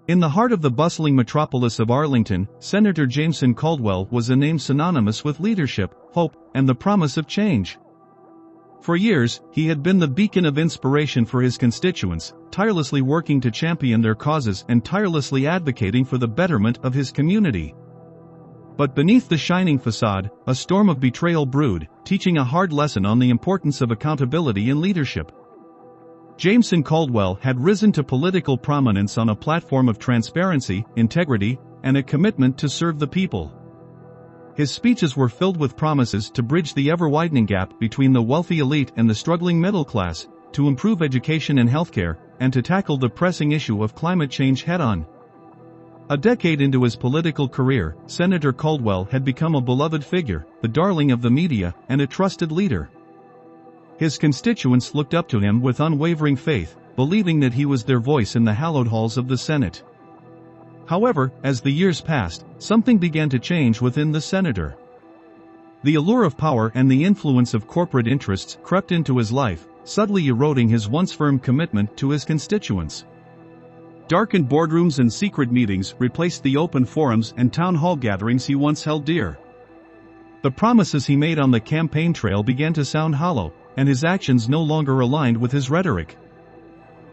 In the heart of the bustling metropolis of Arlington, Senator Jameson Caldwell was a name synonymous with leadership, hope, and the promise of change. For years, he had been the beacon of inspiration for his constituents, tirelessly working to champion their causes and tirelessly advocating for the betterment of his community. But beneath the shining facade, a storm of betrayal brewed, teaching a hard lesson on the importance of accountability in leadership. Jameson Caldwell had risen to political prominence on a platform of transparency, integrity, and a commitment to serve the people. His speeches were filled with promises to bridge the ever-widening gap between the wealthy elite and the struggling middle class, to improve education and healthcare, and to tackle the pressing issue of climate change head-on. A decade into his political career, Senator Caldwell had become a beloved figure, the darling of the media, and a trusted leader. His constituents looked up to him with unwavering faith, believing that he was their voice in the hallowed halls of the Senate. However, as the years passed, something began to change within the senator. The allure of power and the influence of corporate interests crept into his life, subtly eroding his once firm commitment to his constituents. Darkened boardrooms and secret meetings replaced the open forums and town hall gatherings he once held dear. The promises he made on the campaign trail began to sound hollow, and his actions no longer aligned with his rhetoric.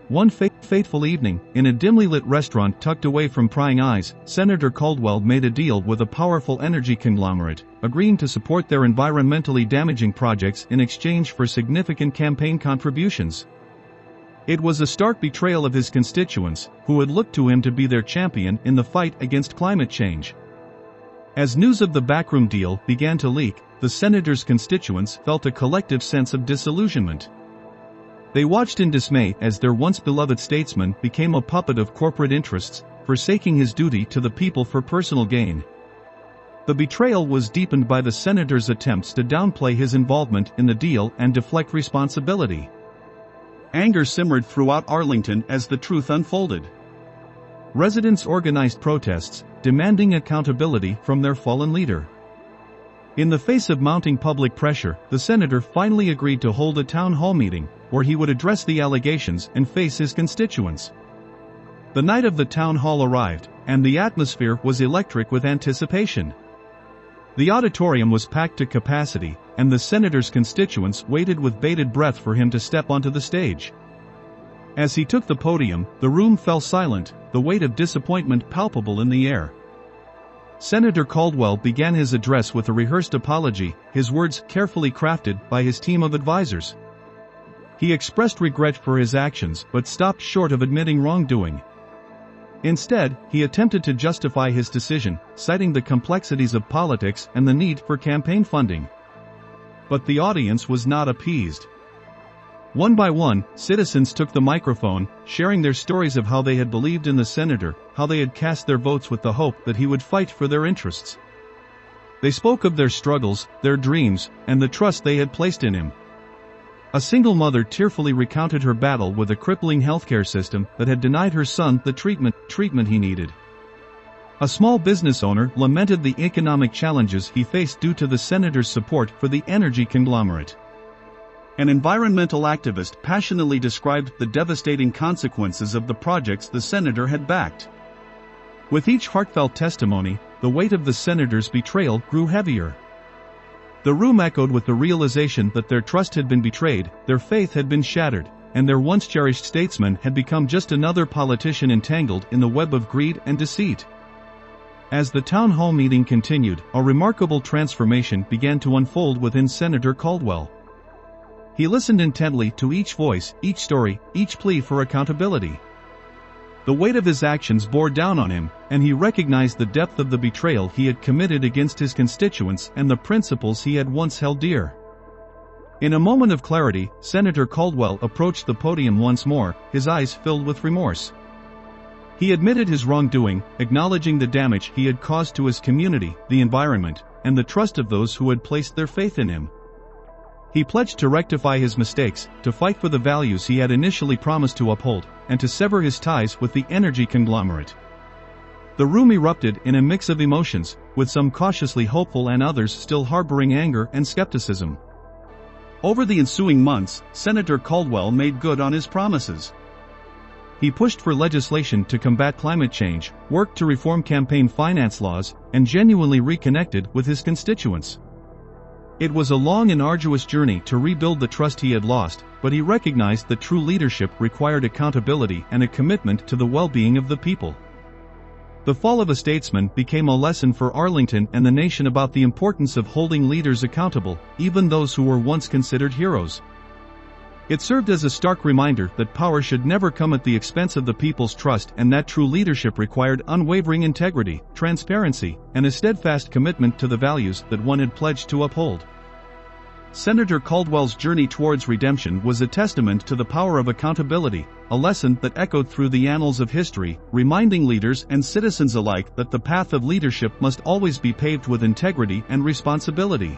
One fateful evening, in a dimly lit restaurant tucked away from prying eyes, Senator Caldwell made a deal with a powerful energy conglomerate, agreeing to support their environmentally damaging projects in exchange for significant campaign contributions. It was a stark betrayal of his constituents, who had looked to him to be their champion in the fight against climate change. As news of the backroom deal began to leak, the senator's constituents felt a collective sense of disillusionment. They watched in dismay as their once beloved statesman became a puppet of corporate interests, forsaking his duty to the people for personal gain. The betrayal was deepened by the senator's attempts to downplay his involvement in the deal and deflect responsibility. Anger simmered throughout Arlington as the truth unfolded. Residents organized protests, demanding accountability from their fallen leader. In the face of mounting public pressure, the senator finally agreed to hold a town hall meeting, where he would address the allegations and face his constituents. The night of the town hall arrived, and the atmosphere was electric with anticipation. The auditorium was packed to capacity, and the senator's constituents waited with bated breath for him to step onto the stage. As he took the podium, the room fell silent, the weight of disappointment palpable in the air. Senator Caldwell began his address with a rehearsed apology, his words carefully crafted by his team of advisors. He expressed regret for his actions but stopped short of admitting wrongdoing. Instead, he attempted to justify his decision, citing the complexities of politics and the need for campaign funding. But the audience was not appeased. One by one, citizens took the microphone, sharing their stories of how they had believed in the senator, how they had cast their votes with the hope that he would fight for their interests. They spoke of their struggles, their dreams, and the trust they had placed in him. A single mother tearfully recounted her battle with a crippling healthcare system that had denied her son the treatment he needed. A small business owner lamented the economic challenges he faced due to the senator's support for the energy conglomerate. An environmental activist passionately described the devastating consequences of the projects the senator had backed. With each heartfelt testimony, the weight of the senator's betrayal grew heavier. The room echoed with the realization that their trust had been betrayed, their faith had been shattered, and their once cherished statesman had become just another politician entangled in the web of greed and deceit. As the town hall meeting continued, a remarkable transformation began to unfold within Senator Caldwell. He listened intently to each voice, each story, each plea for accountability. The weight of his actions bore down on him, and he recognized the depth of the betrayal he had committed against his constituents and the principles he had once held dear. In a moment of clarity, Senator Caldwell approached the podium once more, his eyes filled with remorse. He admitted his wrongdoing, acknowledging the damage he had caused to his community, the environment, and the trust of those who had placed their faith in him. He pledged to rectify his mistakes, to fight for the values he had initially promised to uphold, and to sever his ties with the energy conglomerate. The room erupted in a mix of emotions, with some cautiously hopeful and others still harboring anger and skepticism. Over the ensuing months, Senator Caldwell made good on his promises. He pushed for legislation to combat climate change, worked to reform campaign finance laws, and genuinely reconnected with his constituents. It was a long and arduous journey to rebuild the trust he had lost, but he recognized that true leadership required accountability and a commitment to the well-being of the people. The Fall of a Statesman became a lesson for Arlington and the nation about the importance of holding leaders accountable, even those who were once considered heroes. It served as a stark reminder that power should never come at the expense of the people's trust and that true leadership required unwavering integrity, transparency, and a steadfast commitment to the values that one had pledged to uphold. Senator Caldwell's journey towards redemption was a testament to the power of accountability, a lesson that echoed through the annals of history, reminding leaders and citizens alike that the path of leadership must always be paved with integrity and responsibility.